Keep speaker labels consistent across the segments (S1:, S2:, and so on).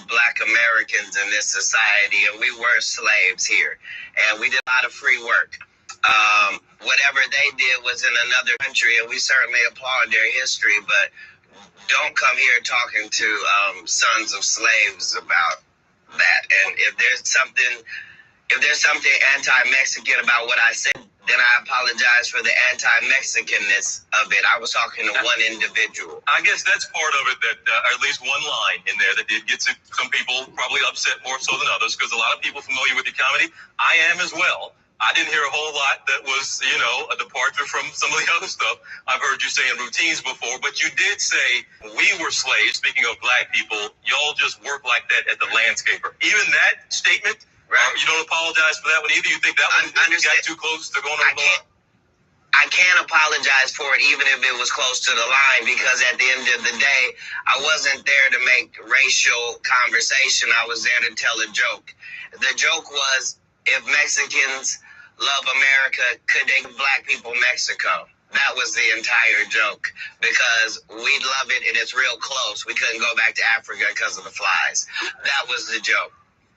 S1: Black Americans in this society, and we were slaves here, and we did a lot of free work. Whatever they did was in another country, and we certainly applaud their history, but don't come here talking to sons of slaves about that. And if there's something anti-Mexican about what I said, then I apologize for the anti-Mexicanness of it. I was talking to one individual.
S2: I guess that's part of it, that or at least one line in there that did get some people probably upset more so than others, because a lot of people familiar with the comedy, I am as well. I didn't hear a whole lot that was, a departure from some of the other stuff I've heard you say in routines before, but you did say we were slaves, speaking of black people, y'all just work like that at the landscaper. Even that statement, right? You don't apologize for that one either? You think that one got too close to going over the line?
S1: I can't apologize for it, even if it was close to the line, because at the end of the day, I wasn't there to make racial conversation. I was there to tell a joke. The joke was, if Mexicans love America, could they give black people Mexico? That was the entire joke, because we love it and it's real close. We couldn't go back to Africa because of the flies. That was the joke.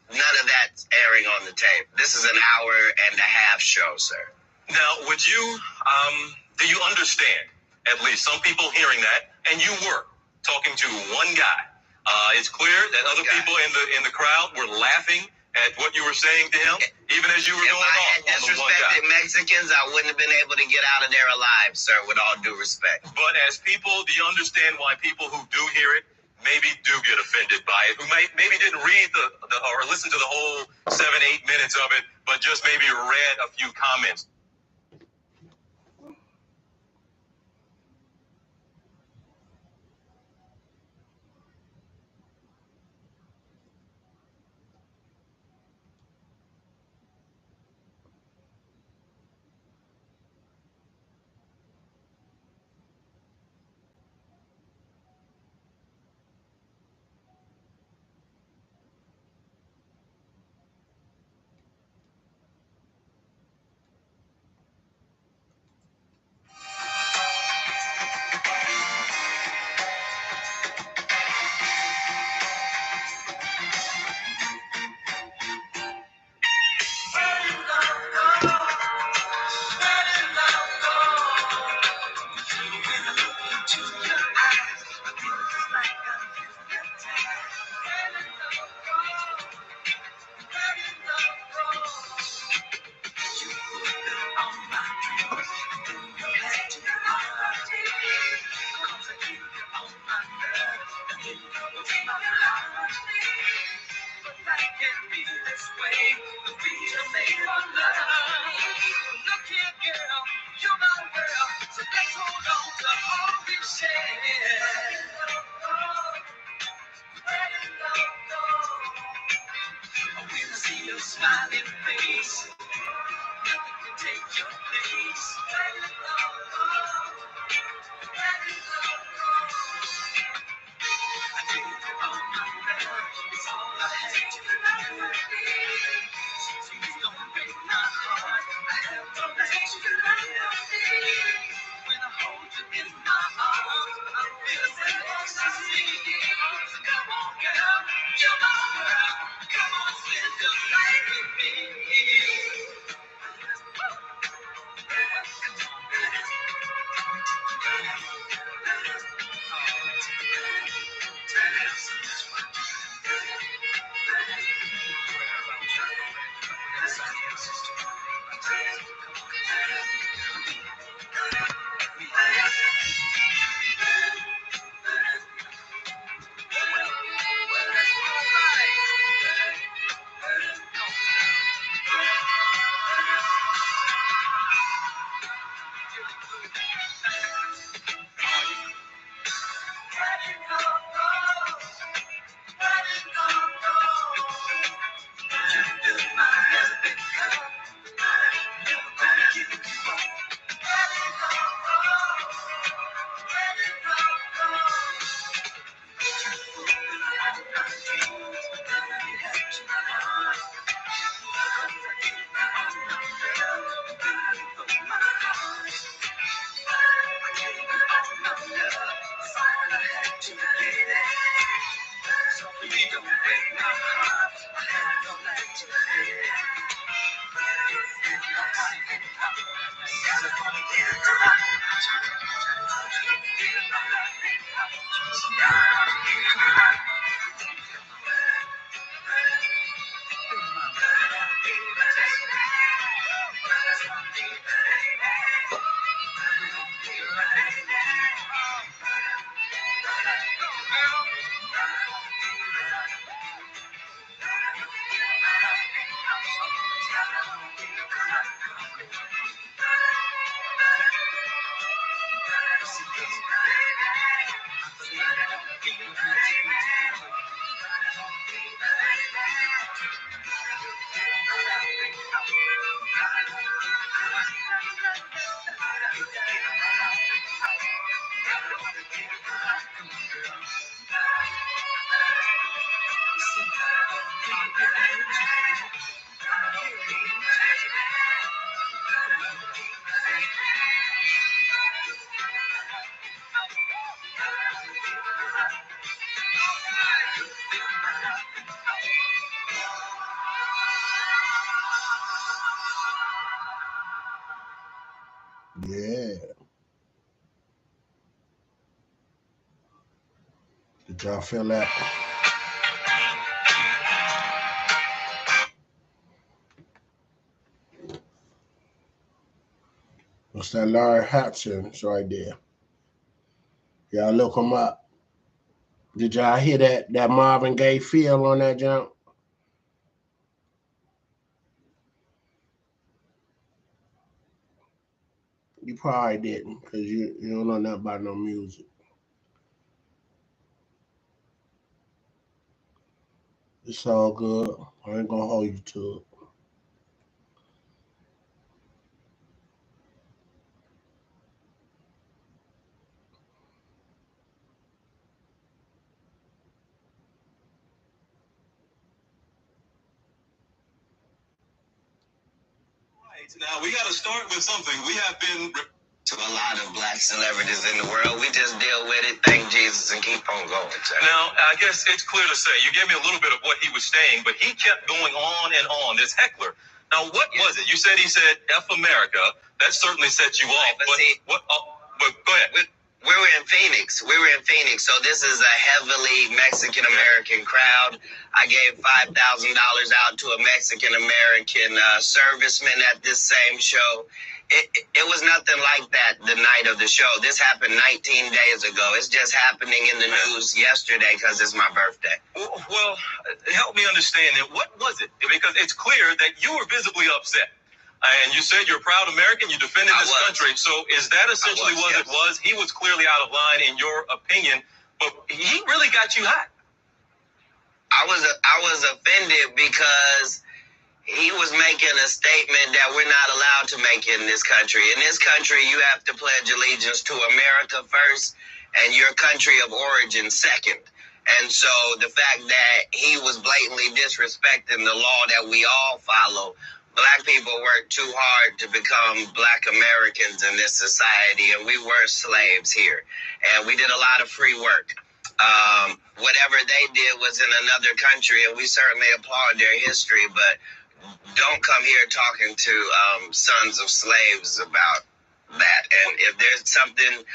S1: None of that's airing on the tape. This is an hour and a half show, sir.
S2: Now, would you, do you understand, at least some people hearing that, and you were talking to one guy. It's clear that other people in the crowd were laughing at what you were saying to him, even as you were going off on the one guy.
S1: If I had disrespected Mexicans, I wouldn't have been able to get out of there alive, sir, with all due respect.
S2: But as people, do you understand why people who do hear it maybe do get offended by it, who maybe didn't read or listen to the whole 7-8 minutes of it, but just maybe read a few comments?
S3: Yeah. Did y'all feel that? What's that Larry Hutchins right there? Y'all look him up. Did y'all hear that Marvin Gaye feel on that jump? You probably didn't, because you don't know nothing about no music. It's all good. I ain't gonna hold you to it.
S2: Now, we got to start with something. We have been
S1: to a lot of black celebrities in the world. We just deal with it, thank Jesus, and keep on going. Sir.
S2: Now, I guess it's clear to say, you gave me a little bit of what he was saying, but he kept going on and on, this heckler. Now, what was it? You said he said, F America. That certainly set you off.
S1: But
S2: go ahead.
S1: We were in Phoenix. So this is a heavily Mexican-American crowd. I gave $5,000 out to a Mexican-American serviceman at this same show. It was nothing like that the night of the show. This happened 19 days ago. It's just happening in the news yesterday because it's my birthday.
S2: Well, help me understand it. What was it? Because it's clear that you were visibly upset. And you said you're a proud American, you defended this country. So is that essentially what it was? He was clearly out of line in your opinion, but he really got you hot.
S1: I was offended because he was making a statement that we're not allowed to make in this country. In this country, you have to pledge allegiance to America first and your country of origin second. And so the fact that he was blatantly disrespecting the law that we all follow. Black people worked too hard to become Black Americans in this society, and we were slaves here. And we did a lot of free work. Whatever they did was in another country, and we certainly applaud their history, but don't come here talking to sons of slaves about that. And if there's something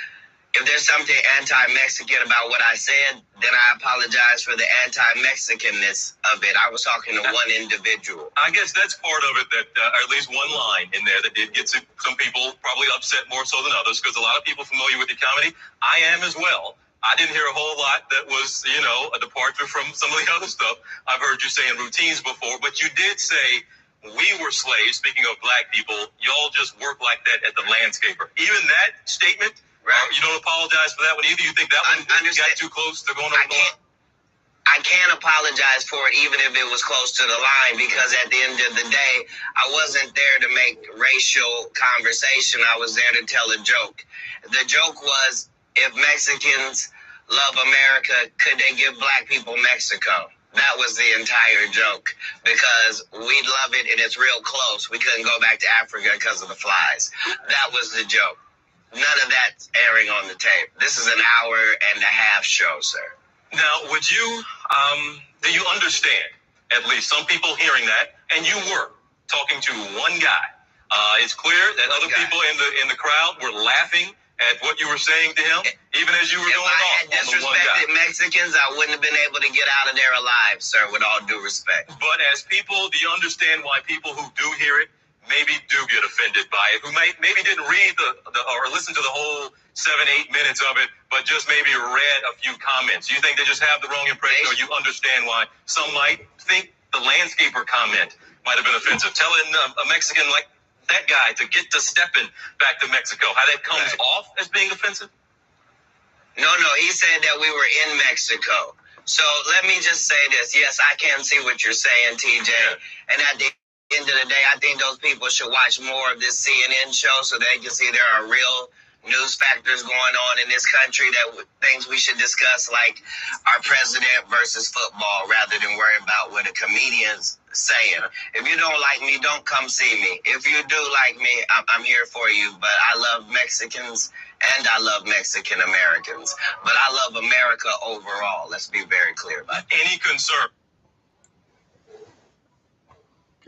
S1: anti-Mexican about what I said, then I apologize for the anti-Mexicanness of it. I was talking to one individual.
S2: I guess that's part of it, that or at least one line in there that did get some people probably upset more so than others, because a lot of people familiar with your comedy, I am as well. I didn't hear a whole lot that was, a departure from some of the other stuff I've heard you say in routines before, but you did say we were slaves. Speaking of black people, y'all just work like that at the landscaper. Even that statement, right? You don't apologize for that one either? You think that one got too close to going over?
S1: I can't apologize for it, even if it was close to the line, because at the end of the day, I wasn't there to make racial conversation. I was there to tell a joke. The joke was, if Mexicans love America, could they give black people Mexico? That was the entire joke, because we love it and it's real close. We couldn't go back to Africa because of the flies. That was the joke. None of that's airing on the tape. This is an hour and a half show, sir.
S2: Now, would you Do you understand? At least some people hearing that, and you were talking to one guy. It's clear that other people in the crowd were laughing at what you were saying to him, even as you were going off
S1: If I had disrespected Mexicans, I wouldn't have been able to get out of there alive, sir, with all due respect.
S2: But as people, do you understand why people who do hear it maybe do get offended by it, who maybe didn't read the or listen to the whole 7-8 minutes of it, but just maybe read a few comments? You think they just have the wrong impression, or you understand why some might think the landscaper comment might have been offensive? Telling a Mexican like that guy to get to stepping back to Mexico, how that comes off as being offensive?
S1: No, he said that we were in Mexico. So let me just say this. Yes, I can see what you're saying, TJ. And at the end of the day, I think those people should watch more of this CNN show so they can see there are real news factors going on in this country, that things we should discuss, like our president versus football, rather than worry about what a comedian's saying. If you don't like me, don't come see me. If you do like me, I'm here for you. But I love Mexicans and I love Mexican Americans. But I love America overall. Let's be very clear about that.
S2: Any concern?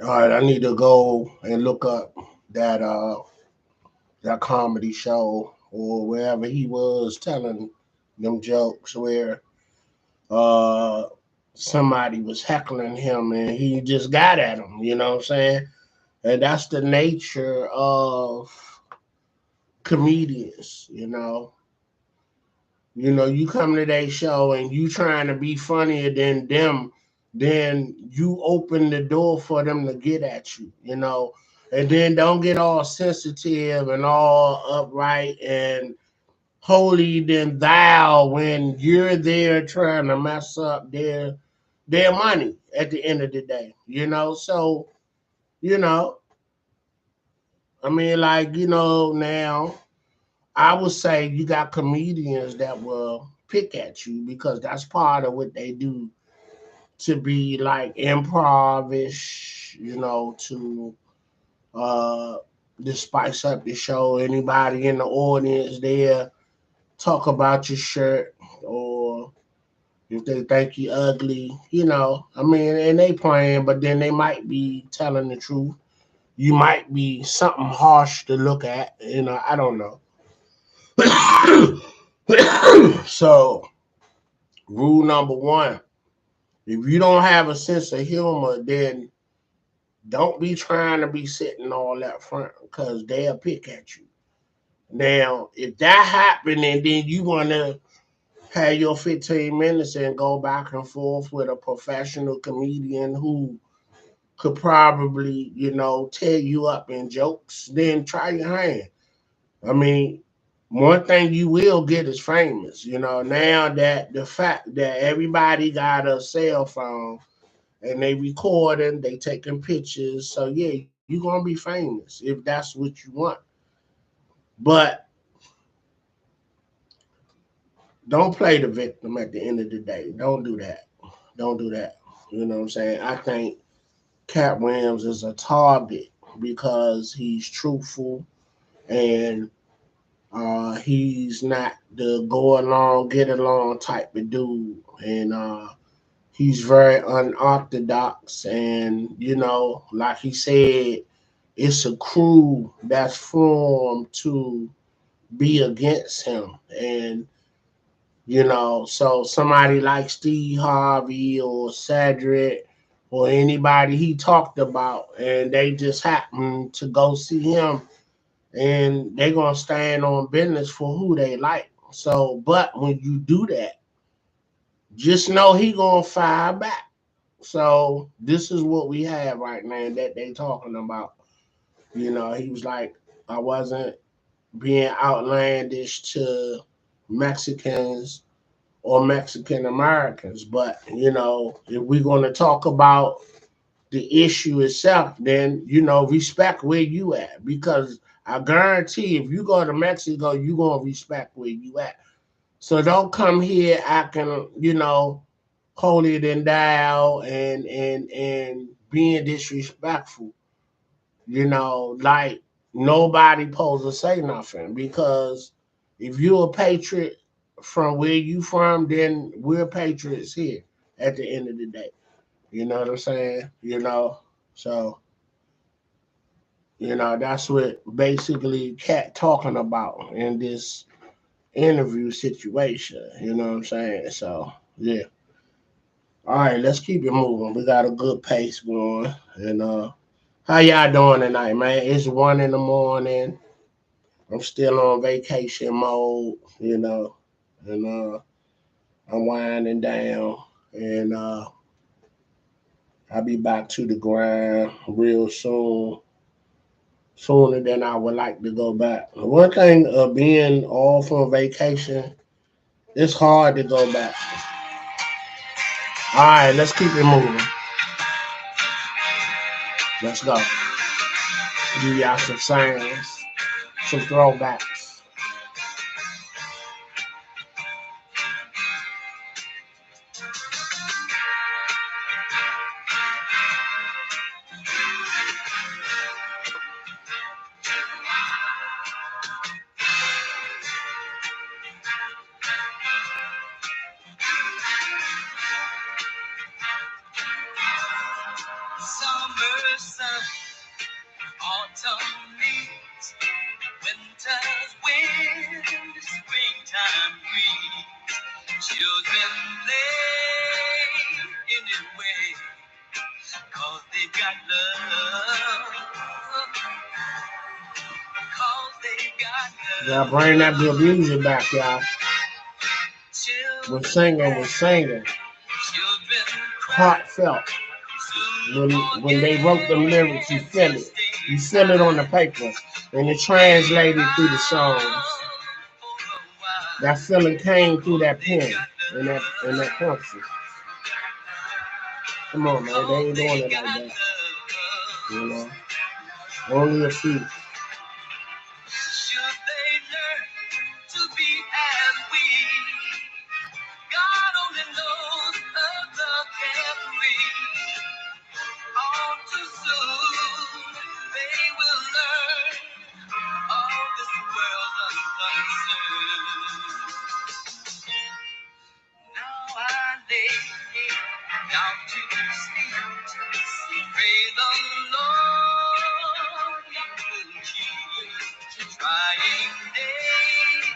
S3: All right, I need to go and look up that comedy show or wherever he was telling them jokes where somebody was heckling him and he just got at him, you know what I'm saying? And that's the nature of comedians, you know. You come to their show and you trying to be funnier than them, then you open the door for them to get at you, you know. And then don't get all sensitive and all upright and holy than thou when you're there trying to mess up their money at the end of the day, you know. So, you know, I mean, like, now I would say you got comedians that will pick at you because that's part of what they do, to be like improvish, uh to spice up the show. Anybody in the audience there talk about your shirt, or if they think you ugly, I mean, and they playing, but then they might be telling the truth. You might be something harsh to look at, I don't know. So, rule number one, if you don't have a sense of humor, then don't be trying to be sitting all up front because they'll pick at you. Now, if that happened and then you want to have your 15 minutes and go back and forth with a professional comedian who could probably, tear you up in jokes, then try your hand. I mean, one thing you will get is famous. Now that the fact that everybody got a cell phone and they recording, they taking pictures. So yeah, you're gonna be famous if that's what you want. But don't play the victim at the end of the day. Don't do that. Don't do that. You know what I'm saying? I think Cat Williams is a target because he's truthful and he's not the go along, get along type of dude. And he's very unorthodox. And, like he said, it's a crew that's formed to be against him. And, so somebody like Steve Harvey or Cedric or anybody he talked about, and they just happen to go see him, and they're gonna stand on business for who they like. So, but when you do that, just know he gonna fire back. So this is what we have right now that they talking about. He was like, I wasn't being outlandish to Mexicans or Mexican Americans, but if we're gonna talk about the issue itself, then respect where you at, because I guarantee if you go to Mexico, you gonna respect where you at. So don't come here acting, holier than thou and being disrespectful. Like nobody supposed to say nothing, because if you're a patriot from where you from, then we're patriots here at the end of the day. You know what I'm saying? So that's what basically Cat talking about in this interview situation. You know what I'm saying? So yeah. All right, let's keep it moving. We got a good pace going. And how y'all doing tonight, man? It's 1 in the morning. I'm still on vacation mode, and I'm winding down, and I'll be back to the grind real soon, sooner than I would like to go back. One thing of being off on vacation, it's hard to go back. All right, let's keep it moving. Let's go. Give y'all some sounds, some throwbacks.
S2: Summer sun, autumn leaves, winter's wind, springtime breeze. Children play anyway, 'cause they got love, 'cause they got
S3: Y'all
S2: love.
S3: bring that good music back, y'all.
S2: Children
S3: We're singing.
S2: cry,
S3: Heartfelt.
S2: soon
S3: When they wrote them lyrics, you feel it. You feel it on the paper, and it translated through the songs. That feeling came through that pen and that pencil. Come on, man, they ain't doing it like that. You know, only a few.
S2: Should they learn to be as we? God only knows of the carefree. All too soon they will learn all this world's unconcerned. Now I lay down to sleep. Pray the Lord He will keep. Trying days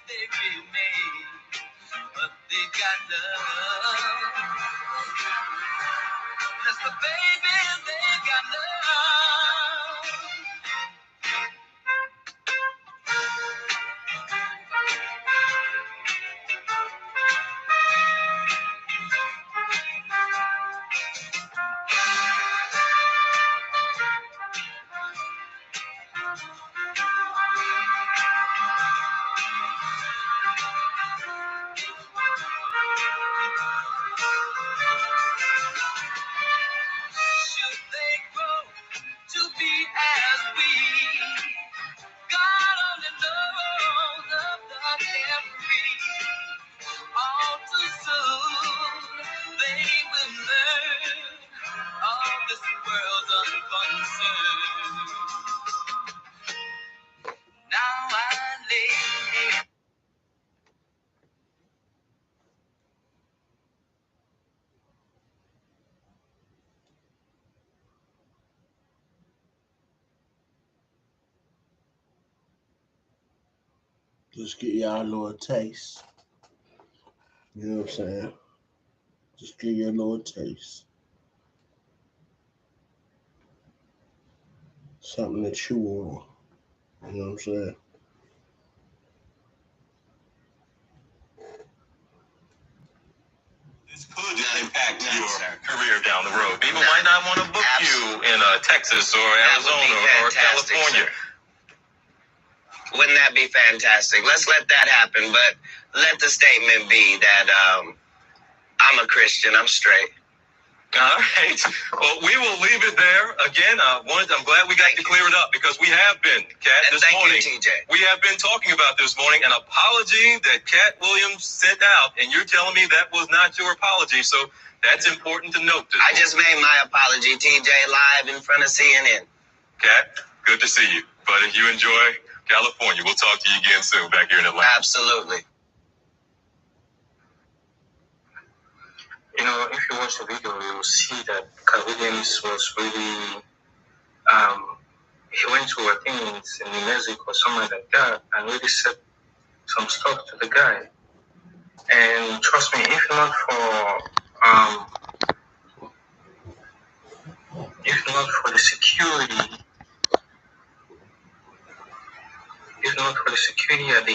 S2: they remain, but they got love. That's the babies they got love. Should they grow to be as we? God only knows of the carefree. All too soon they will learn all this world's unconcerned. Now I lay.
S3: Just get y'all a little taste. You know what I'm saying? Just give you a little taste. Something to chew on. You know what I'm saying?
S2: This could impact your career down the road. People might not want to book you in Texas or Arizona or California.
S1: Sir. Wouldn't that be fantastic? Let's let that happen, but let the statement be that I'm a Christian. I'm straight.
S2: All right. Well, we will leave it there. Again, I'm glad we got to clear it up because we have been, Kat, this morning.
S1: Thank you, TJ.
S2: We have been talking about this morning an apology that Kat Williams sent out, and you're telling me that was not your apology. So that's important to note.
S1: I just made my apology, TJ, live in front of CNN.
S2: Kat, good to see you. But if you enjoy California, we'll talk to you again soon back here in Atlanta.
S1: Absolutely.
S2: if you watch the video, you will see that Cat Williams was really, he went to, I think it's in New Mexico or somewhere like that, and really said some stuff to the guy. And trust me, if not for the security, at the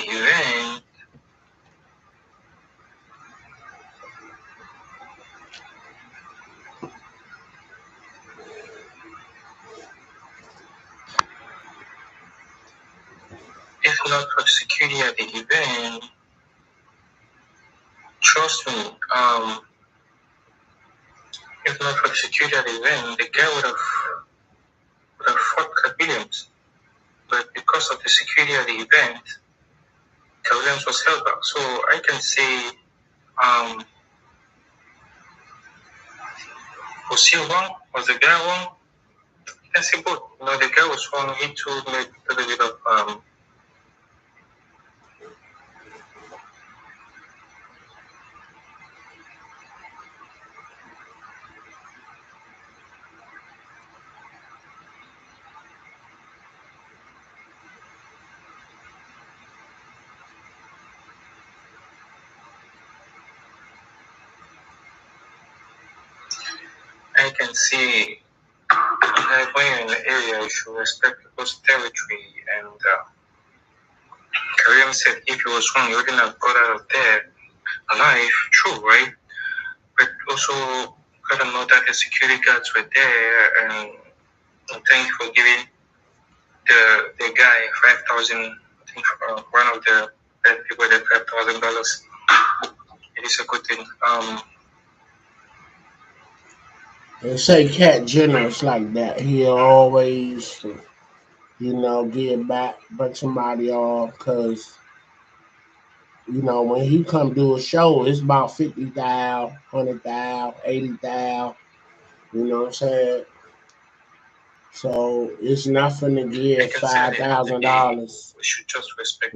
S2: event, trust me, if not for the security at the event, the guy would have fought Cat Williams. But because of the security at the event, Cat Williams was held back. So I can say, was he wrong? Was the guy wrong? I can say both. The guy was wrong. He too made a little bit of I can see when you're in the area, you should respect people's territory. And Kareem said if he was wrong, he wouldn't have got out of there alive. True, right? But also, gotta know that the security guards were there, and thank you for giving the guy 5,000. I think one of the people that $5,000. It is a good thing.
S3: They say Cat generous like that. He'll always, give back, break somebody off, because, when he come do a show, it's about 50,000, 100,000, 80,000. You know what I'm saying? So it's nothing to give $5,000.
S2: We should just respect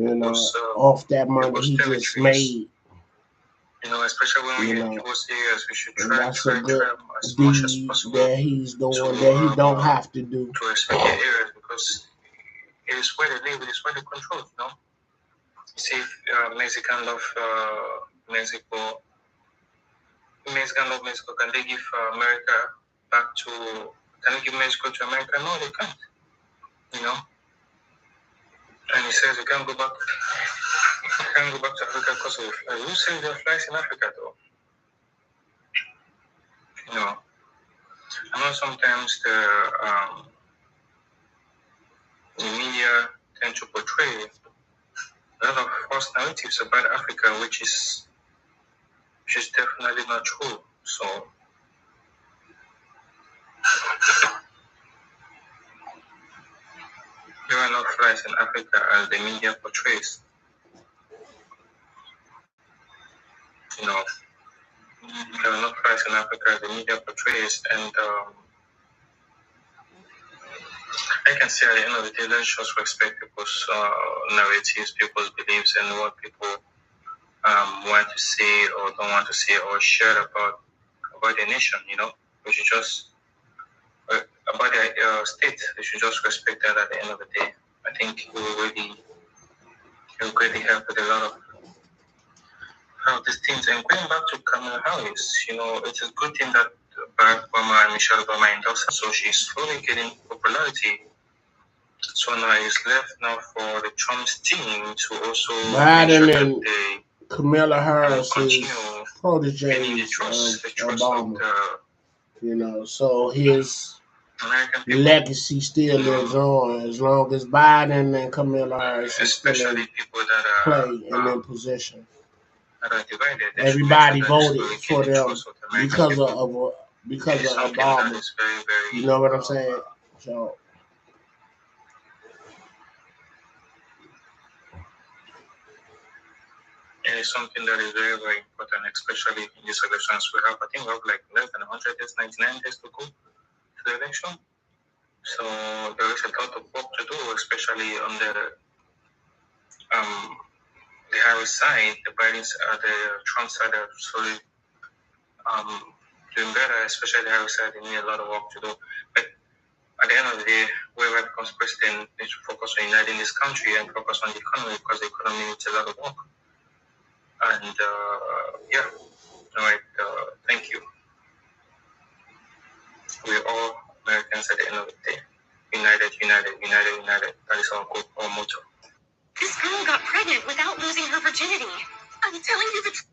S3: off that money he just made.
S2: Especially when we're in people's areas, we should try
S3: that's a good
S2: as much as possible
S3: that he's doing that he don't have to do.
S2: To respect the areas, because it is where they live, it is where they control, See, Mexican love Mexico. Mexican love Mexico. Can they give America back to? Can they give Mexico to America? No, they can't. And he says you can't go back. You can't go back to Africa because of the flies. Who says there are flies in Africa, though? I know sometimes the media tend to portray a lot of false narratives about Africa, which is definitely not true. So there are no flies in Africa as the media portrays. There are no flies in Africa as the media portrays, and I can say at the end of the day, let's just respect people's narratives, people's beliefs, and what people want to say or don't want to say or share about the nation. We should just about the state. We should just respect that at the end of the day. I think it will greatly help with a lot of these things. And going back to Kamala Harris, it's a good thing that Barack Obama and Michelle Obama endorsed her, so she's slowly getting popularity. So now it's left for the Trump's team to also
S3: Biden and Kamala Harris is proteges of Obama. So his legacy still lives on as long as Biden and Kamala Harris is still in play and in position. Everybody voted for them because of Obama. You know what I'm saying? So
S2: it is something that is very, very important, especially in these elections. We have like less than 100 days, 99 days to go to the election. So there is a lot of work to do, especially on the Harris side. The Trump side are slowly doing better, especially how I said you need a lot of work to do. But at the end of the day, whoever becomes president needs to focus on uniting this country and focus on the economy, because the economy needs a lot of work. And yeah, all right, thank you. We're all Americans at the end of the day. United, united, united, united. That is our motto. This girl got pregnant without losing her virginity. I'm telling you the truth.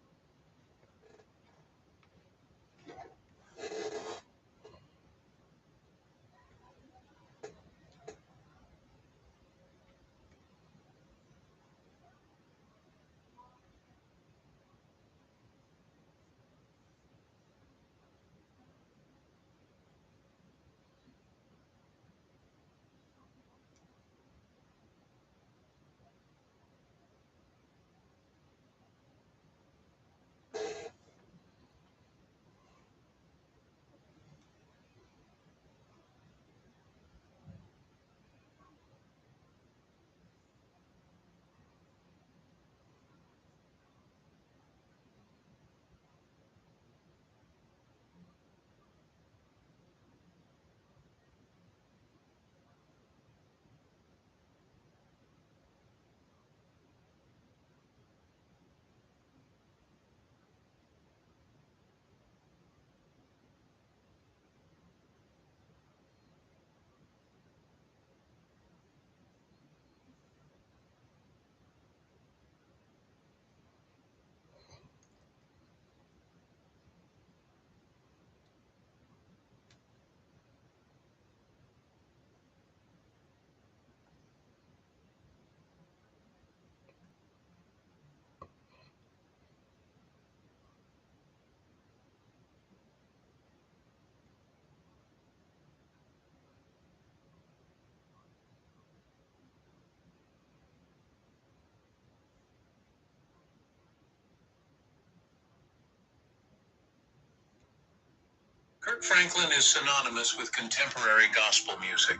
S2: Kirk Franklin is synonymous with contemporary gospel music.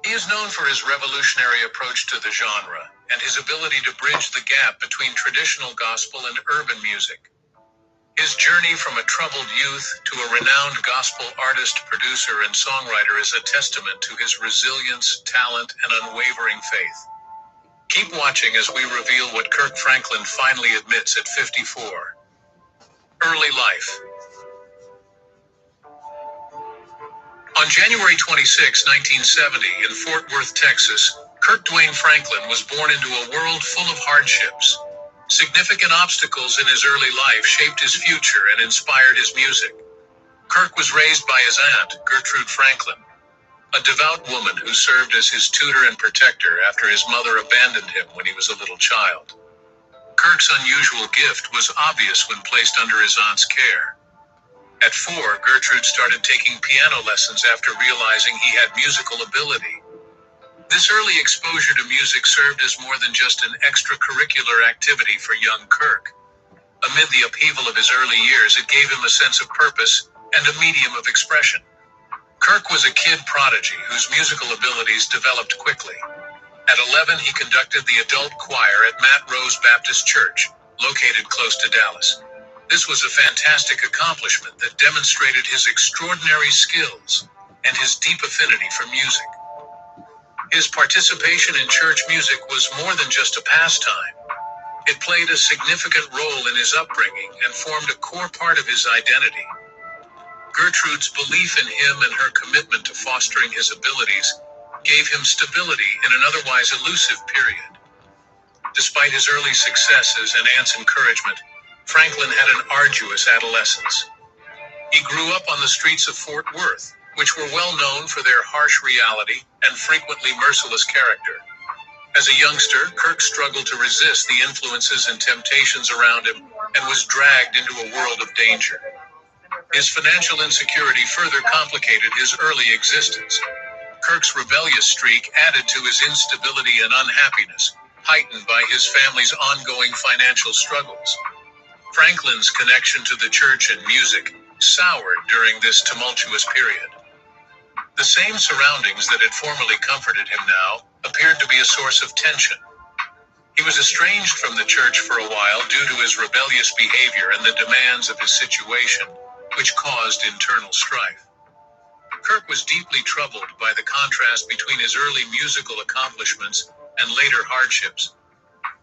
S2: He is known for his revolutionary approach to the genre and his ability to bridge the gap between traditional gospel and urban music. His journey from a troubled youth to a renowned gospel artist, producer, and songwriter is a testament to his resilience, talent, and unwavering faith. Keep watching as we reveal what Kirk Franklin finally admits at 54. Early life. On January 26, 1970, in Fort Worth, Texas, Kirk Dwayne Franklin was born into a world full of hardships. Significant obstacles in his early life shaped his future and inspired his music. Kirk was raised by his aunt, Gertrude Franklin, a devout woman who served as his tutor and protector after his mother abandoned him when he was a little child. Kirk's unusual gift was obvious when placed under his aunt's care. At 4, Gertrude started taking piano lessons after realizing he had musical ability. This early exposure to music served as more than just an extracurricular activity for young Kirk. Amid the upheaval of his early years, it gave him a sense of purpose and a medium of expression. Kirk was a kid prodigy whose musical abilities developed quickly. At 11, he conducted the adult choir at Matt Rose Baptist Church, located close to Dallas. This was a fantastic accomplishment that demonstrated his extraordinary skills and his deep affinity for music. His participation in church music was more than just a pastime. It played a significant role in his upbringing and formed a core part of his identity. Gertrude's belief in him and her commitment to fostering his abilities gave him stability in an otherwise elusive period. Despite his early successes and aunt's encouragement, Franklin had an arduous adolescence. He grew up on the streets of Fort Worth, which were well known for their harsh reality and frequently merciless character. As a youngster, Kirk struggled to resist the influences and temptations around him and was dragged into a world of danger. His financial insecurity further complicated his early existence. Kirk's rebellious streak added to his instability and unhappiness, heightened by his family's ongoing financial struggles. Franklin's connection to the church and music soured during this tumultuous period. The same surroundings that had formerly comforted him now appeared to be a source of tension. He was estranged from the church for a while due to his rebellious behavior and the demands of his situation, which caused internal strife. Kirk was deeply troubled by the contrast between his early musical accomplishments and later hardships.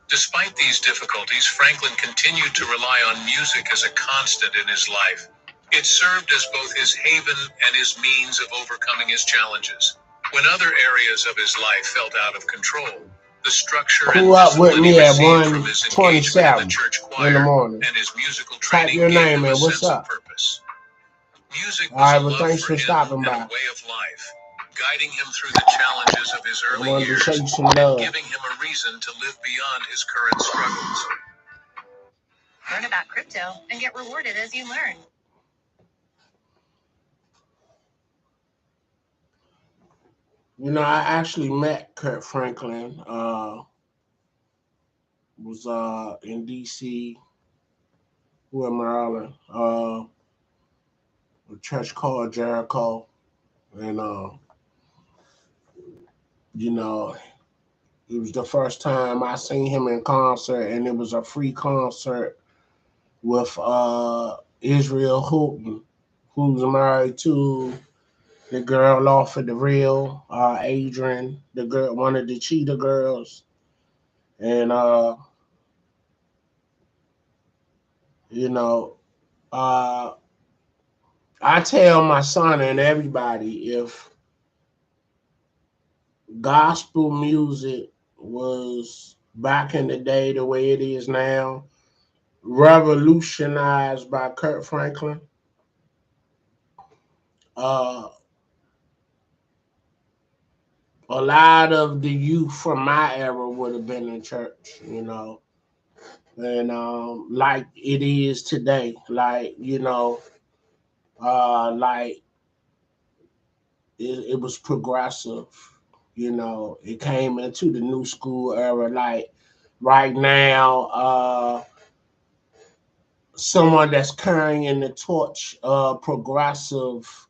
S2: Despite these difficulties, Franklin continued to rely on music as a constant in his life. It served as both his haven and his means of overcoming his challenges. When other areas of his life felt out of control, the structure and
S3: Pull up with
S2: discipline he
S3: me at
S2: received from his engagement in the
S3: 1:27
S2: church
S3: in the
S2: choir
S3: morning.
S2: and his musical
S3: Type
S2: training
S3: your
S2: gave
S3: name
S2: him a
S3: in. What's
S2: sense of
S3: up?
S2: purpose. Music
S3: All
S2: was
S3: right,
S2: a
S3: well,
S2: love
S3: thanks
S2: for
S3: for
S2: him
S3: stopping
S2: and a
S3: by.
S2: way of life, guiding him through the challenges of his
S3: I
S2: early
S3: wanted to show
S2: years
S3: you some
S2: and
S3: love.
S2: giving him a reason to live beyond his current struggles.
S4: Learn about crypto and get rewarded as you learn.
S3: You know, I actually met Kurt Franklin. Was in DC, with Maryland. A church called Jericho, and you know, it was the first time I seen him in concert, and it was a free concert with Israel Houghton, who's married to the girl off of the real, Adrian, the girl, one of the Cheetah girls, and you know, uh, I tell my son and everybody, if gospel music was back in the day the way it is now, revolutionized by Kurt Franklin, uh, a lot of the youth from my era would have been in church, you know, and like it is today, like like it was progressive, you know, it came into the new school era, like right now, someone that's carrying the torch of progressive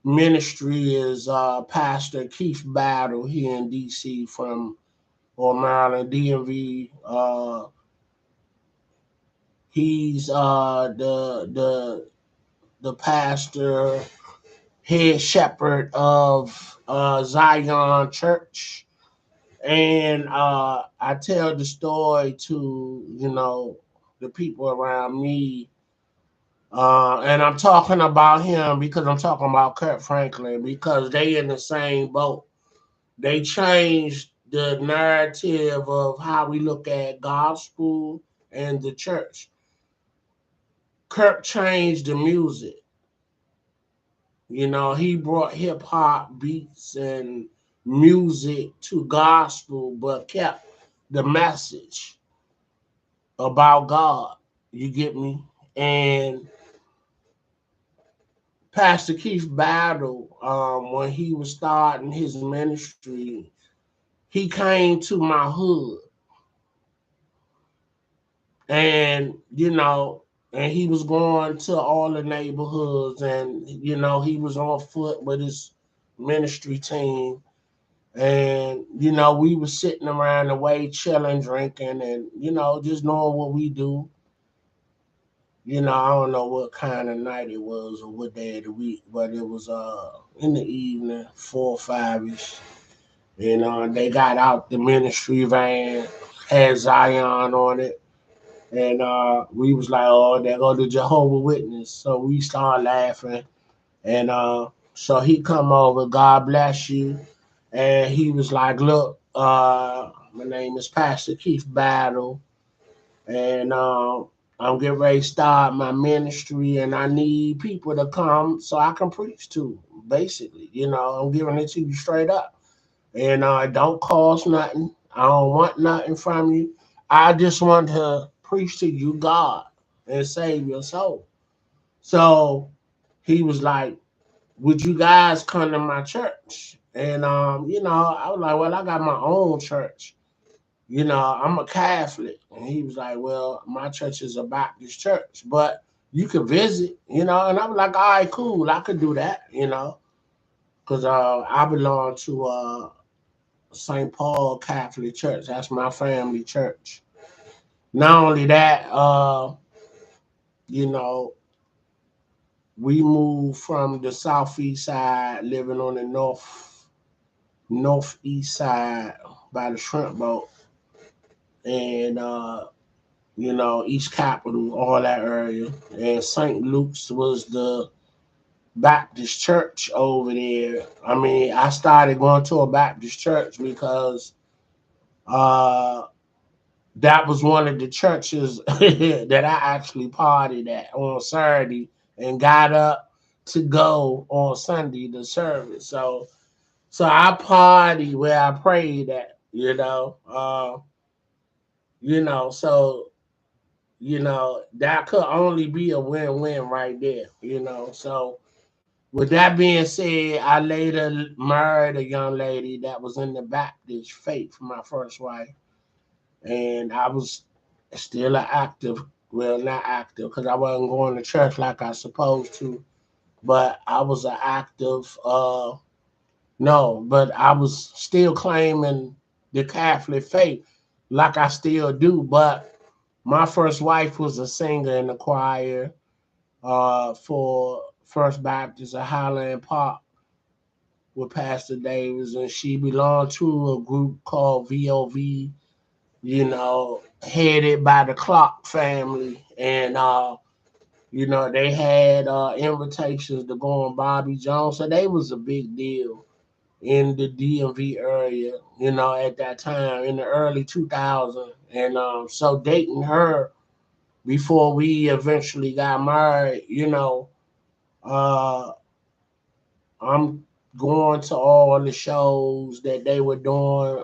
S3: ministry is Pastor Keith Battle here in DC from or Maryland DMV. He's the pastor, head shepherd of Zion Church, and I tell the story to the people around me. And I'm talking about him because I'm talking about Kurt Franklin because they in the same boat. They changed the narrative of how we look at gospel and the church. Kurt changed the music. You know, he brought hip hop beats and music to gospel, but kept the message about God. You get me? And Pastor Keith Battle, when he was starting his ministry, he came to my hood, and and he was going to all the neighborhoods, and he was on foot with his ministry team, and we were sitting around the way, chilling, drinking, and just knowing what we do. I don't know what kind of night it was or what day of the week, but it was in the evening, 4 or 5ish. They got out the ministry van, had Zion on it, and we was like, "Oh, there go the Jehovah Witness." So we started laughing, and so he come over, God bless you, and he was like, "Look, my name is Pastor Keith Battle, and I'm getting ready to start my ministry, and I need people to come so I can preach to. Basically, I'm giving it to you straight up, and it don't cost nothing. I don't want nothing from you. I just want to preach to you God and save your soul." So he was like, "Would you guys come to my church?" And I was like, "Well, I got my own church. I'm a Catholic." And he was like, "Well, my church is a Baptist church, but you could visit, And I was like, "All right, cool. I could do that, because I belong to St. Paul Catholic Church. That's my family church. Not only that, you know, we moved from the southeast side, living on the northeast side by the shrimp boat, and East Capitol, all that area. And St. Luke's was the Baptist church over there. I mean, I started going to a Baptist church because uh, that was one of the churches that I actually partied at on Saturday and got up to go on Sunday to service. So I party where I prayed at, so that could only be a win-win right there. So with that being said, I later married a young lady that was in the Baptist faith, my first wife, and I was still an active, well, not active, because I wasn't going to church like I supposed to, but I was an active, no, but I was still claiming the Catholic faith like I still do, but my first wife was a singer in the choir for First Baptist of Highland Park with Pastor Davis, and she belonged to a group called VOV, headed by the Clock family. And, they had invitations to go on Bobby Jones. So they was a big deal in the DMV area, at that time in the early 2000s. And so dating her before we eventually got married, uh, I'm going to all the shows that they were doing,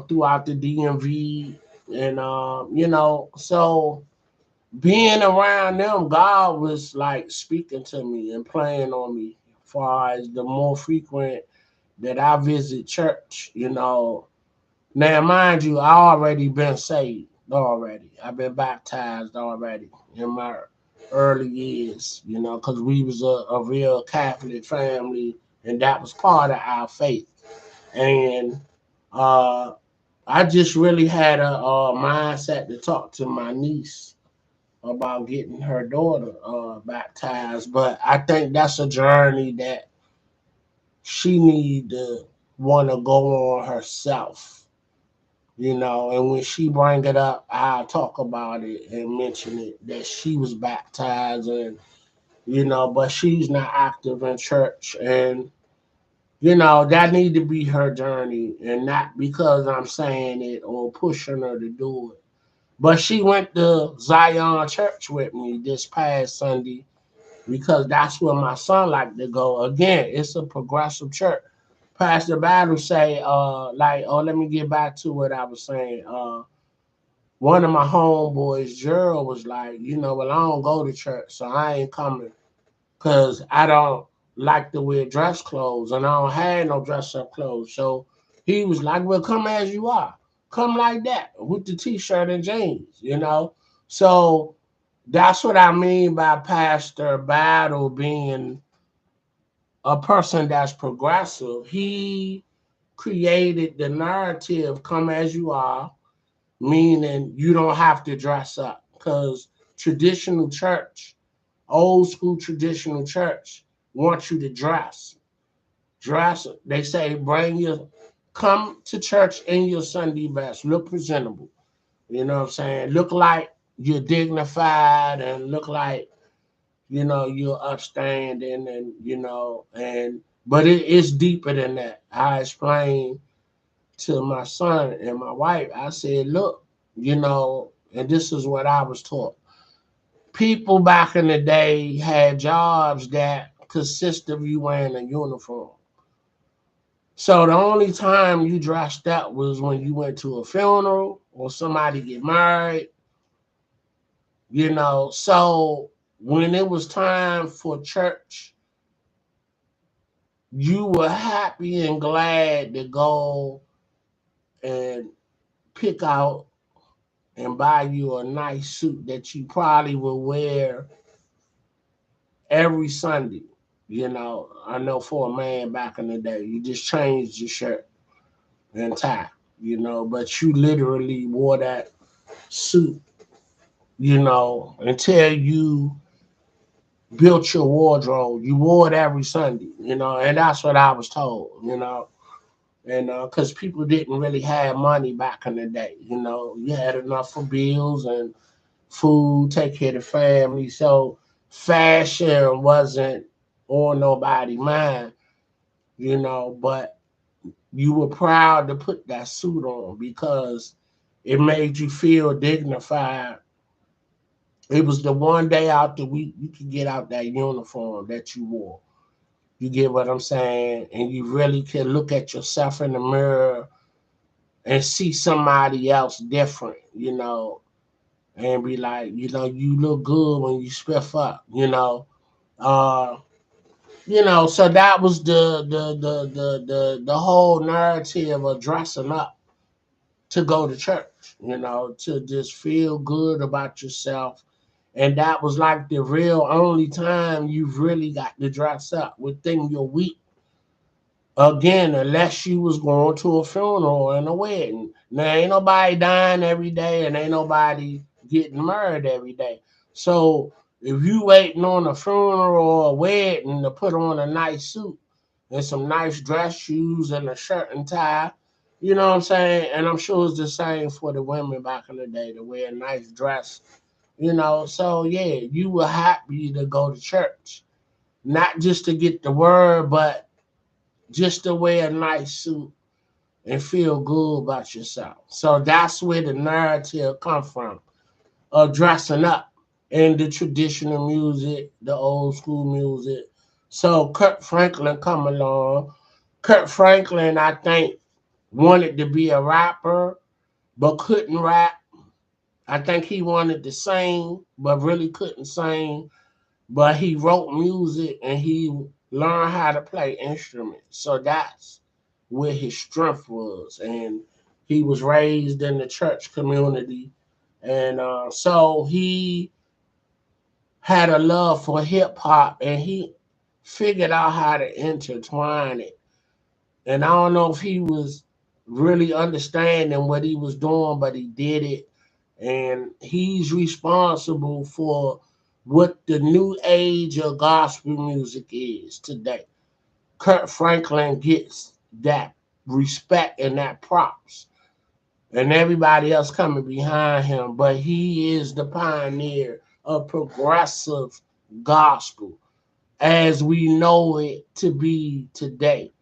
S3: throughout the DMV. And, so being around them, God was like speaking to me and playing on me as far as the more frequent that I visit church. Now, mind you, I already been saved already. I've been baptized already in my early years, because we was a real Catholic family, and that was part of our faith. And uh, I just really had a mindset to talk to my niece about getting her daughter baptized, but I think that's a journey that she need to want to go on herself, and when she bring it up, I'll talk about it and mention it that she was baptized, and but she's not active in church, and that need to be her journey, and not because I'm saying it or pushing her to do it. But she went to Zion Church with me this past Sunday because that's where my son liked to go. Again, it's a progressive church. Pastor Battle say, let me get back to what I was saying. One of my homeboys, Gerald, was like, well, I don't go to church, so I ain't coming because I don't like to wear dress clothes, and I don't have no dress up clothes. So he was like, well, come as you are. Come like that with the t-shirt and jeans. So that's what I mean by Pastor Battle being a person that's progressive. He created the narrative, come as you are, meaning you don't have to dress up. Because traditional church, old school traditional church, wants you to dress. Dress, they say, come to church in your Sunday best, look presentable. You know what I'm saying? Look like you're dignified and look like you're upstanding, and but it is deeper than that. I explained to my son and my wife, I said, look, and this is what I was taught. People back in the day had jobs that consist of you wearing a uniform. So the only time you dressed up was when you went to a funeral or somebody get married, So when it was time for church, you were happy and glad to go and pick out and buy you a nice suit that you probably would wear every Sunday. I know for a man back in the day, you just changed your shirt. and tie, but you literally wore that suit, until you built your wardrobe. You wore it every Sunday, and that's what I was told, and because people didn't really have money back in the day, you had enough for bills and food, take care of the family. So fashion wasn't on nobody's mind, but you were proud to put that suit on because it made you feel dignified. It was the one day out the week you could get out that uniform that you wore. You get what I'm saying? And you really can look at yourself in the mirror and see somebody else different, and be like, you look good when you spiff up, Uh, so that was the whole narrative of dressing up to go to church, to just feel good about yourself. And that was like the real only time you've really got to dress up within your week. Again, unless you was going to a funeral and a wedding. Now ain't nobody dying every day and ain't nobody getting married every day. So if you waiting on a funeral or a wedding to put on a nice suit and some nice dress shoes and a shirt and tie, you know what I'm saying? And I'm sure it's the same for the women back in the day to wear a nice dress, So yeah, you were happy to go to church. Not just to get the word, but just to wear a nice suit and feel good about yourself. So that's where the narrative come from of dressing up in the traditional music, the old school music. So Kurt Franklin come along. Kurt Franklin, I think, wanted to be a rapper but couldn't rap. I think he wanted to sing but really couldn't sing. But he wrote music and he learned how to play instruments. So that's where his strength was. And he was raised in the church community. And so he had a love for hip hop and he figured out how to intertwine it. And I don't know if he was really understanding what he was doing, but he did it. And he's responsible for what the new age of gospel music is today. Kurt Franklin gets that respect and that props, and everybody else coming behind him. But he is the pioneer of progressive gospel as we know it to be today.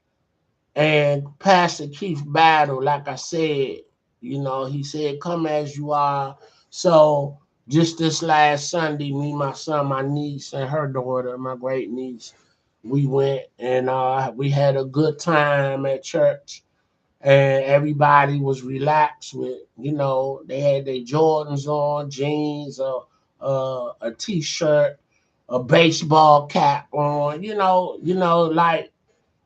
S3: And Pastor Keith Battle, like I said, he said, come as you are. So just this last Sunday, me, my son, my niece, and her daughter, my great niece, we went and we had a good time at church. And everybody was relaxed with, they had their Jordans on, jeans, a t-shirt, a baseball cap on, like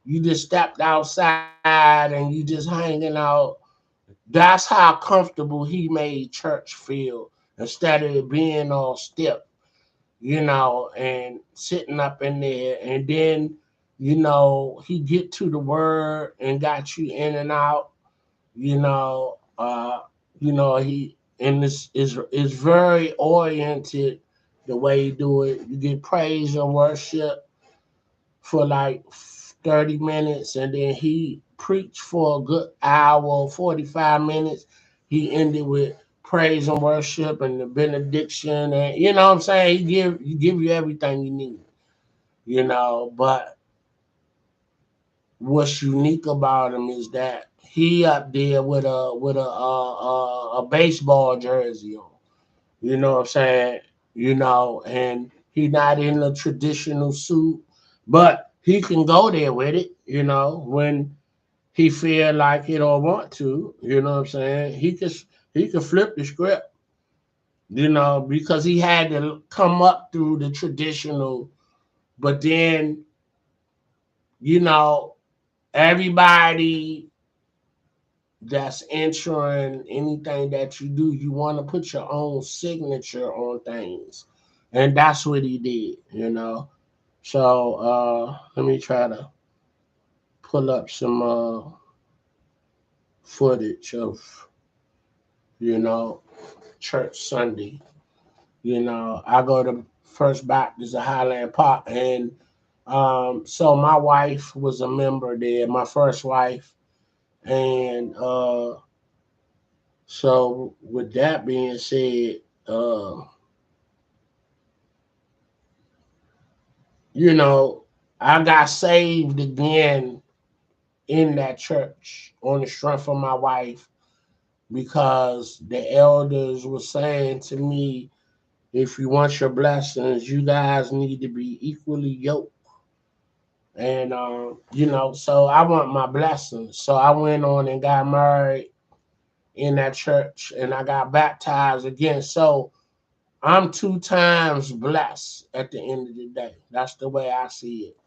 S3: you just stepped outside and you just hanging out. That's how comfortable he made church feel instead of it being all stiff, and sitting up in there. And then, he get to the word and got you in and out, you know, uh, he and this is very oriented the way he do it. You get praise and worship for like 30 minutes and then he preached for a good hour, 45 minutes. He ended with praise and worship and the benediction and you know what I'm saying? He give you everything you need, but what's unique about him is that he up there with a baseball jersey on. You know what I'm saying? And he not in a traditional suit, but he can go there with it, when he feel like he don't want to, you know what I'm saying? He could flip the script, because he had to come up through the traditional, but then, you know, everybody that's entering anything that you do, you want to put your own signature on things. And that's what he did. So let me try to pull up some footage of, you know, church Sunday. I go to First Baptist of Highland Park, and so my wife was a member there, my first wife, and so with that being said, uh, you know, I got saved again in that church on the strength of my wife because the elders were saying to me, if you want your blessings, you guys need to be equally yoked. And, so I want my blessings. So I went on and got married in that church and I got baptized again. So I'm two times blessed at the end of the day. That's the way I see it.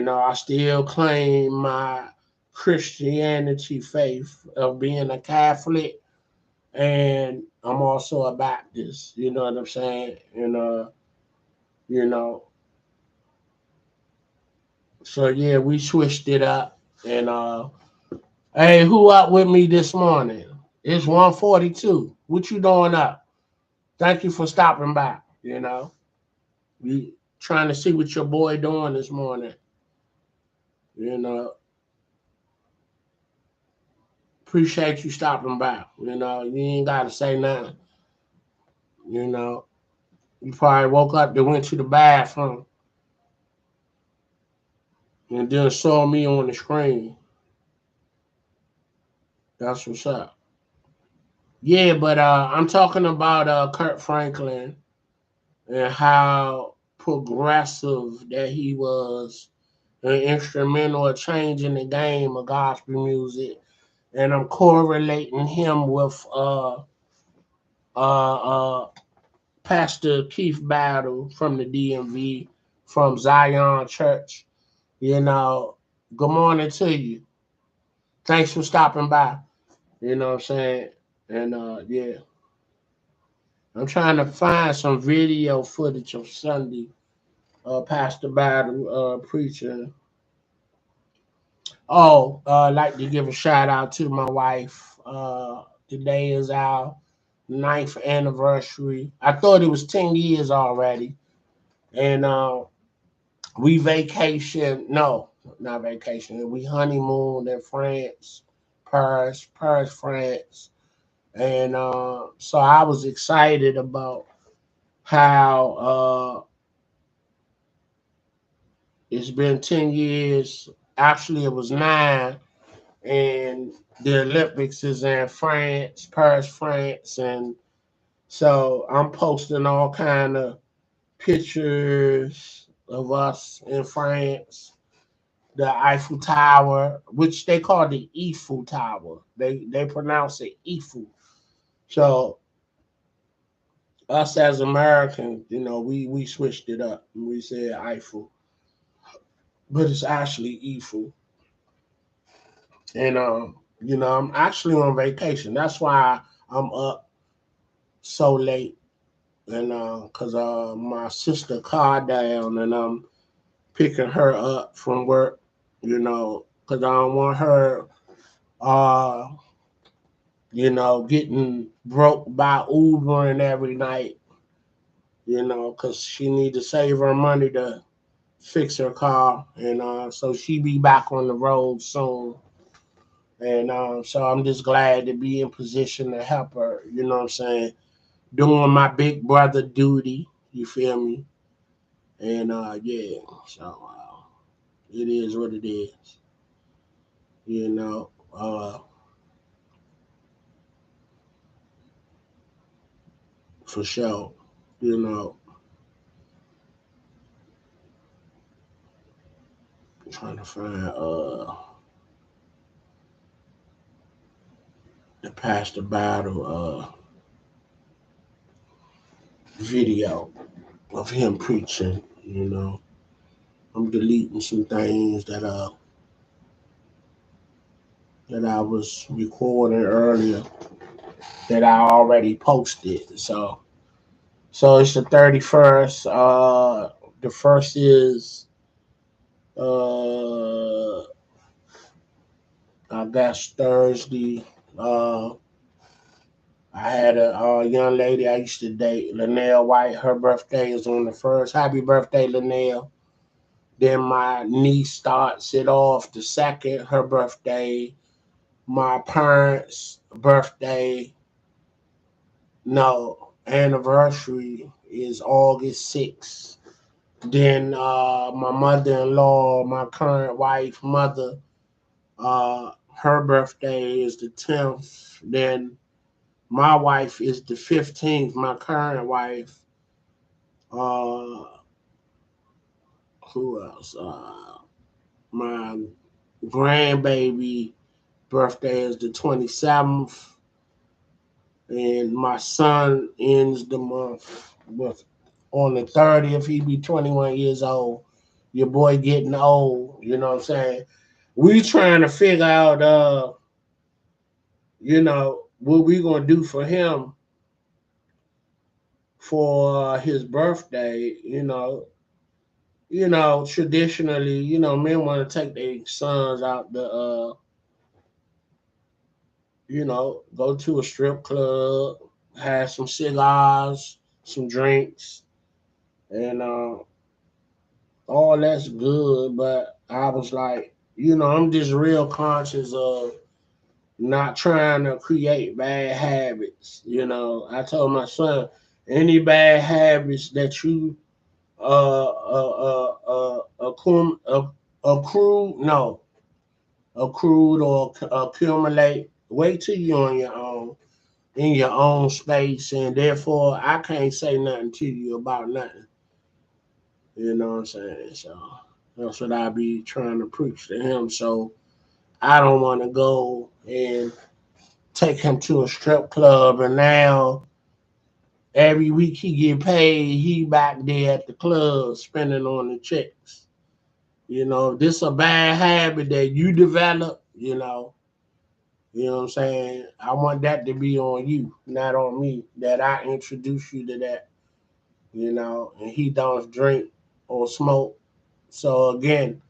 S3: I still claim my Christianity faith of being a Catholic, and I'm also a Baptist. You know what I'm saying? You know, so yeah, we switched it up. And hey, who up with me this morning? It's 1:42. What you doing up? Thank you for stopping by. We trying to see what your boy doing this morning. You know, appreciate you stopping by. You ain't gotta say nothing. You know, you probably woke up and went to the bathroom and then saw me on the screen. That's what's up. Yeah, but I'm talking about Kurt Franklin and how progressive that he was and instrumental of changing the game of gospel music. And I'm correlating him with uh, Pastor Keith Battle from the DMV from Zion Church. Good morning to you. Thanks for stopping by. You know what I'm saying? And yeah, I'm trying to find some video footage of Sunday, Pastor Battle preaching. Oh, I'd like to give a shout out to my wife. Today is our ninth anniversary. I thought it was 10 years already. And we vacation. No, not vacation. We honeymooned in France, Paris, France. And so I was excited about how it's been 10 years. Actually, it was 9. And the Olympics is in France, Paris, France. And so I'm posting all kind of pictures of us in France, the Eiffel Tower, which they call the Eiffel Tower. They pronounce it Eiffel. So us as Americans, we switched it up. We said Eiffel, but it's actually Eiffel. And I'm actually on vacation. That's why I'm up so late. And cause my sister car down, and I'm picking her up from work. Cause I don't want her, uh, getting broke by Ubering every night. Cause she need to save her money to fix her car, and so she be back on the road soon. And so I'm just glad to be in position to help her. You know what I'm saying? Doing my big brother duty. You feel me? And yeah, so it is what it is. You know, for sure. You know, trying to find the Pastor Battle video of him preaching. I'm deleting some things that I was recording earlier that I already posted. So it's the 31st. The first is I guess Thursday. Uh, I had a young lady I used to date, Linnell White. Her birthday is on the first. Happy birthday, Linnell. Then my niece starts it off the second. Her birthday. My parents' birthday. No, anniversary is August 6th. Then my mother-in-law, my current wife, mother, her birthday is the 10th. Then my wife is the 15th. My current wife. Uh, who else? My grandbaby birthday is the 27th. And my son ends the month with on the 30th. He be 21 years old. Your boy getting old. You know what I'm saying? We trying to figure out, what we gonna do for him for his birthday. Traditionally, men want to take their sons out the, go to a strip club, have some cigars, some drinks, and all that's good. But I was like, I'm just real conscious of not trying to create bad habits. I told my son, any bad habits that you accrue, no, accrued or accumulate, wait till you're on your own, in your own space, and therefore I can't say nothing to you about nothing. You know what I'm saying? So that's what I be trying to preach to him. So I don't want to go and take him to a strip club, and now every week he get paid, he back there at the club spending on the chicks. This a bad habit that you develop. What I'm saying? I want that to be on you, not on me. That I introduce you to that. And he don't drink or smoke. So again,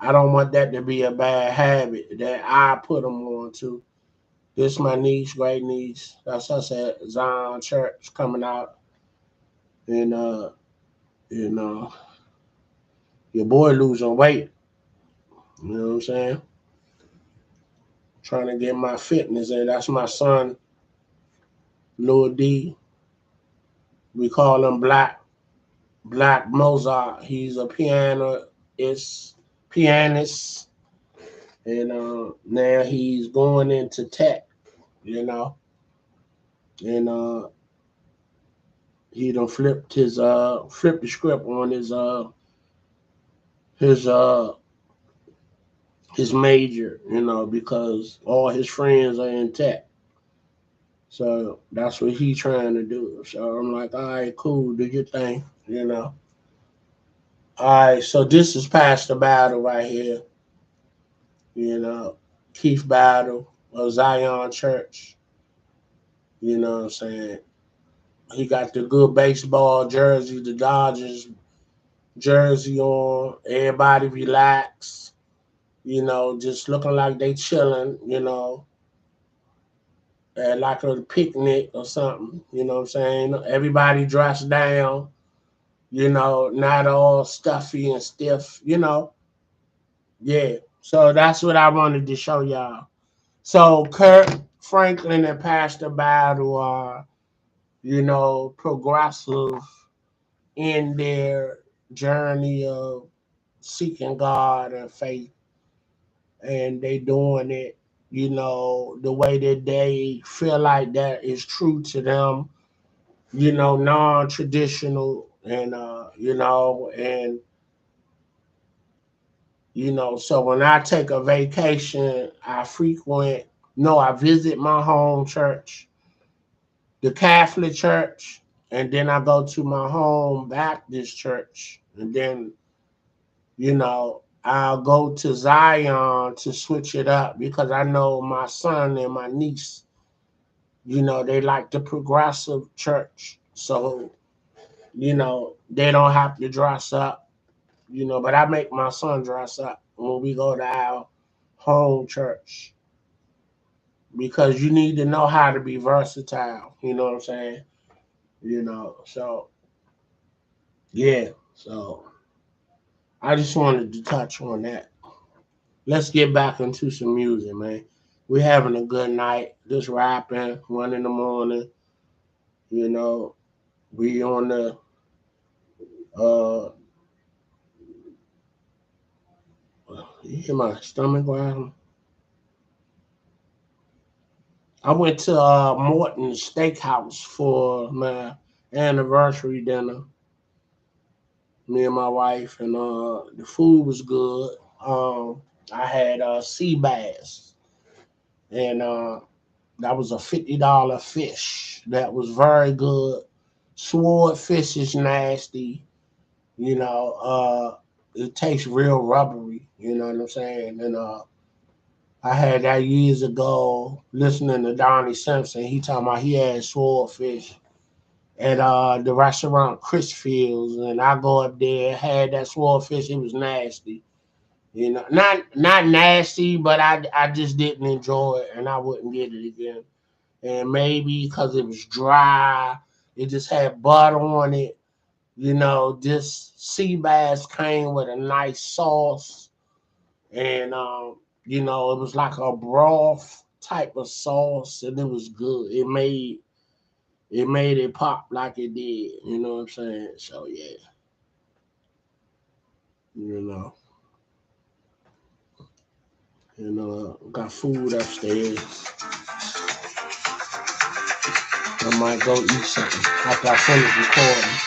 S3: I don't want that to be a bad habit that I put him on to. This my niece, great niece. That's us at Zion Church coming out. And you know, your boy losing weight. You know what I'm saying? Trying to get my fitness in. That's my son, Lil D. We call him Black Mozart. He's a pianist, and now he's going into tech. You know, and he done flipped the script on his uh his major, because all his friends are in tech. So that's what he trying to do. So I'm like, all right, cool, do your thing. All right, so this is Pastor Battle right here, you know, Keith Battle of Zion Church. You know what I'm saying? He got the good baseball jersey, the Dodgers jersey on. Everybody relax, just looking like they chilling, at like a picnic or something. You know what I'm saying? Everybody dressed down, not all stuffy and stiff. Yeah. So that's what I wanted to show y'all. So Kurt Franklin and Pastor Battle are, progressive in their journey of seeking God and faith, and they doing it, the way that they feel like that is true to them, non-traditional, and so when I take a vacation, I visit my home church, the Catholic church, and then I go to my home Baptist church, and then, I'll go to Zion to switch it up because I know my son and my niece, they like the progressive church. So, they don't have to dress up, but I make my son dress up when we go to our home church because you need to know how to be versatile. You know what I'm saying? So yeah. So I just wanted to touch on that. Let's get back into some music, man. We having a good night. Just rapping, 1 in the morning. You know, we on the uh. You hear my stomach growling? I went to Morton's Steakhouse for my anniversary dinner. Me and my wife, and the food was good. I had sea bass, and that was a $50 fish. That was very good. Swordfish is nasty. You know, it tastes real rubbery. You know what I'm saying? And I had that years ago listening to Donnie Simpson. He talking about he had swordfish at the restaurant Chrisfield's, and I go up there, had that swordfish. It was nasty. Not nasty, but I just didn't enjoy it, and I wouldn't get it again. And maybe because it was dry, it just had butter on it. This sea bass came with a nice sauce, and it was like a broth type of sauce, and it was good. It made it pop like it did. You know what I'm saying? So yeah, you know, got food upstairs. I might go eat something after I finish recording.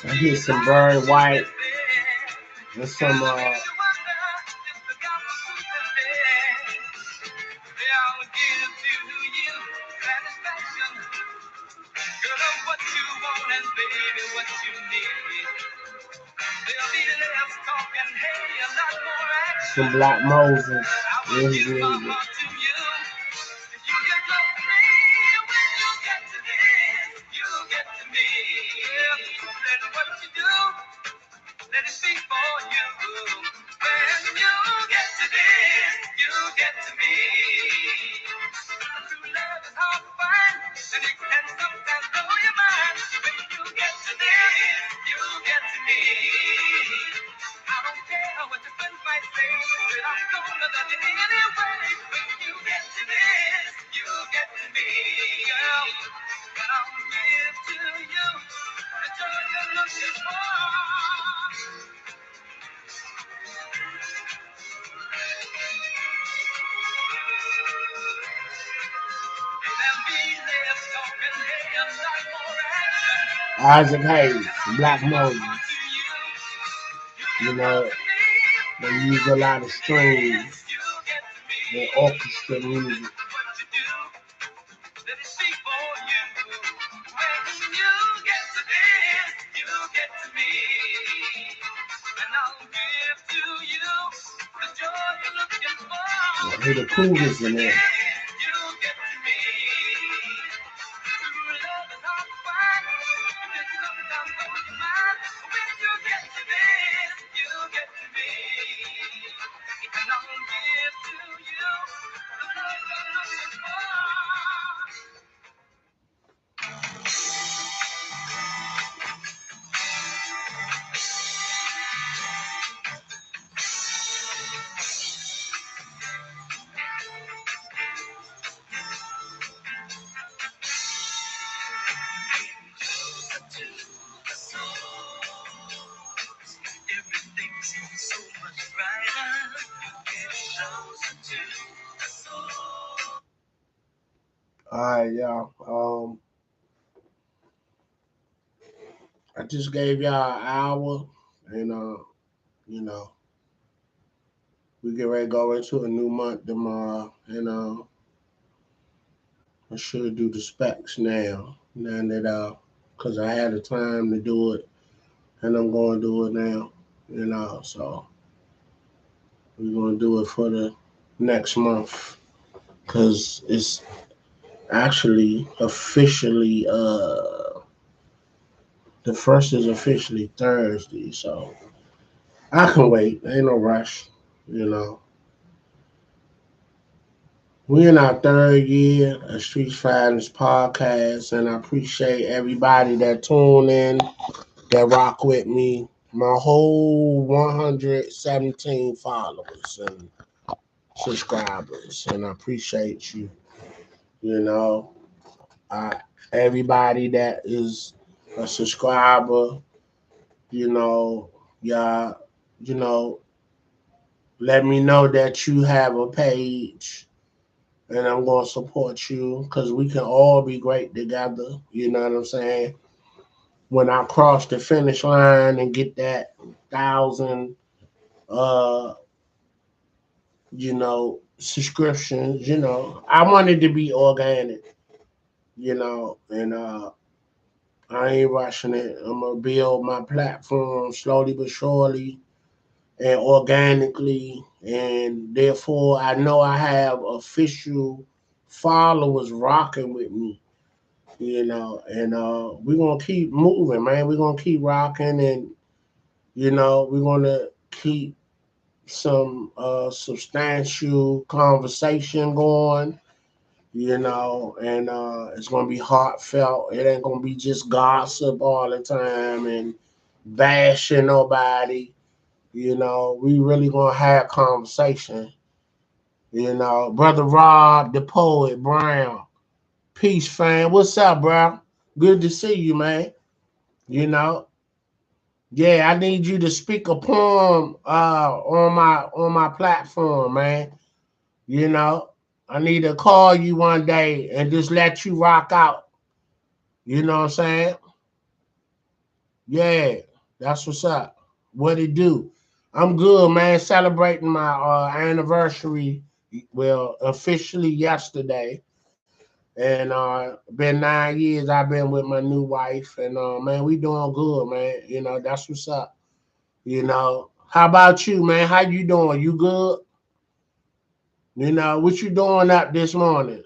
S3: I hear some Barry White and some Black Moses in his music. Isaac Hayes, Black Moses. They use a lot of strings and orchestra music. I hear the cougars in there. All right, y'all. I just gave y'all an hour, and you know, we get ready to go into a new month tomorrow, and I should do the specs now. Now that cause I had the time to do it, and I'm going to do it now. So we're gonna do it for the next month, cause it's actually officially the first is officially Thursday, so I can wait. Ain't no rush. You know, we in our third year of Streets Fighters podcast, and I appreciate everybody that tuned in, that rock with me. My whole 117 followers and subscribers, and I appreciate you. You know, I, everybody that is a subscriber, you know, y'all, you know, let me know that you have a page, and I'm going to support you because we can all be great together. You know what I'm saying? When I cross the finish line and get that 1,000, uh, subscriptions, I want it to be organic, and I ain't rushing it. I'm going to build my platform slowly but surely and organically, and therefore I know I have official followers rocking with me, and we're gonna keep moving, man. We're gonna keep rocking, and we're gonna keep some substantial conversation going, and it's gonna be heartfelt. It ain't gonna be just gossip all the time and bashing nobody. We really gonna have conversation. Brother Rob, the poet Brown, peace, fam. What's up, bro? Good to see you, man. You know, yeah, I need you to speak a poem on my platform, man. You know, I need to call you one day and just let you rock out. You know what I'm saying? Yeah, that's what's up. What it do? I'm good, man. Celebrating my anniversary. Well, officially yesterday, and been 9 years. I've been with my new wife, and man, we doing good, man. That's what's up. How about you, man? How you doing? You good? What you doing up this morning?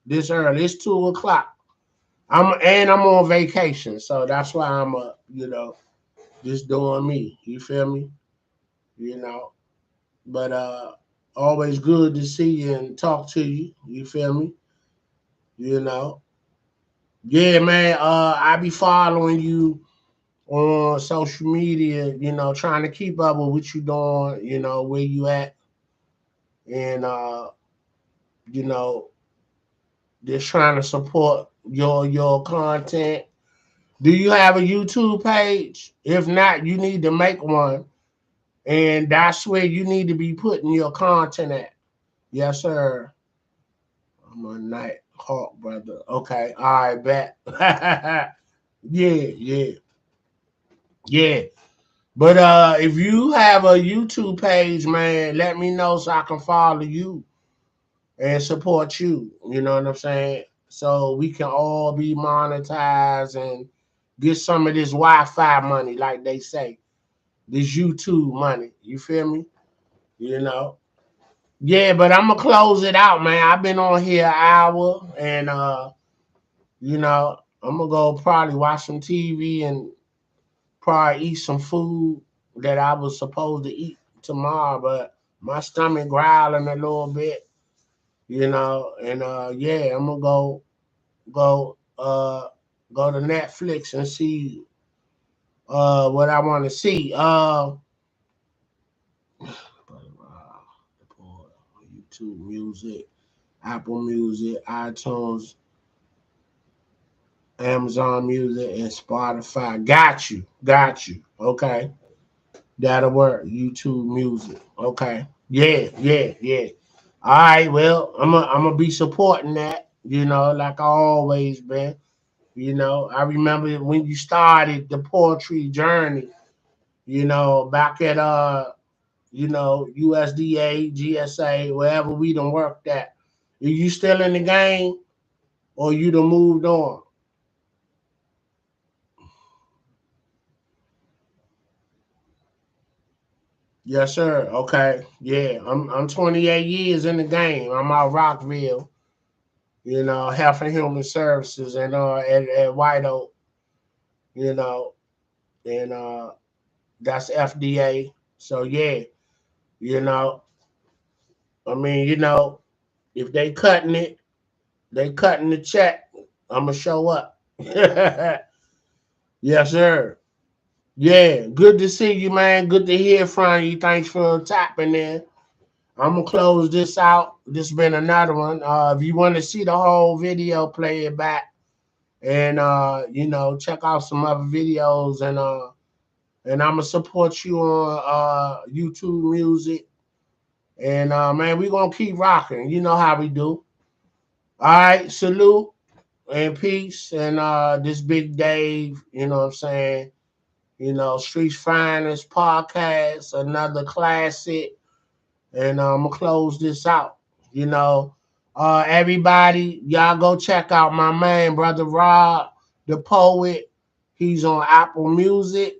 S3: This early. It's 2 o'clock. I'm on vacation, so that's why I'm just doing me. You feel me? You know, but always good to see you and talk to you. You feel me? You know, yeah, man. I be following you on social media. Trying to keep up with what you doing. Where you at, and you know, just trying to support your content. Do you have a YouTube page? If not, you need to make one, and that's where you need to be putting your content at. Yes, sir. I'm a night hawk, brother. Okay, all right, bet. Yeah, yeah, yeah. But if you have a YouTube page, man, let me know so I can follow you and support you. You know what I'm saying? So we can all be monetized and get some of this Wi-Fi money, like they say, this YouTube money. You feel me? You know? Yeah, but I'm gonna close it out, man. I've been on here an hour, and I'm gonna go probably watch some TV and probably eat some food that I was supposed to eat tomorrow, but My stomach growling a little bit, and yeah, I'm gonna go go to Netflix and see what I want to see. YouTube Music, Apple Music, iTunes, Amazon Music, and Spotify. Got you. Okay, that'll work. YouTube Music. Okay, yeah. All right, well, I'm gonna be supporting that. Like I always been. I remember when you started the poetry journey. Back at USDA, GSA, wherever we done worked at. Are you still in the game, or you done moved on? Yes, sir. Okay. Yeah. I'm 28 years in the game. I'm out Rockville, Health and Human Services and at White Oak, you know, and that's FDA. So yeah, you know, I mean, if they cutting it, they cutting the check. I'ma show up. Yes, sir. Yeah, good to see you, man. Good to hear from you. Thanks for tapping in. I'm gonna close this out. This has been another one. If you want to see the whole video, play it back, and check out some other videos, and I'm gonna support you on YouTube Music, and man, we gonna keep rocking. You know how we do. All right, salute and peace, and this Big Dave. You know what I'm saying? Streets Finest podcast, another classic. And I'm gonna close this out. You know, everybody, y'all go check out my man, brother Rob, the poet. He's on Apple Music,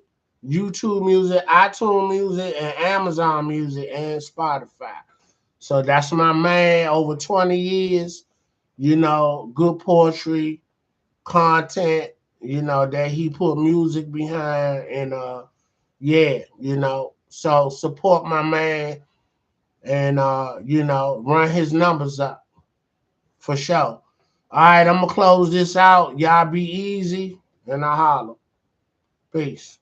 S3: YouTube Music, iTunes Music, and Amazon Music and Spotify. So that's my man. Over 20 years. Good poetry, content. That he put music behind, and yeah. So support my man and run his numbers up for sure. All right, I'm gonna close this out. Y'all be easy, and I holler. Peace.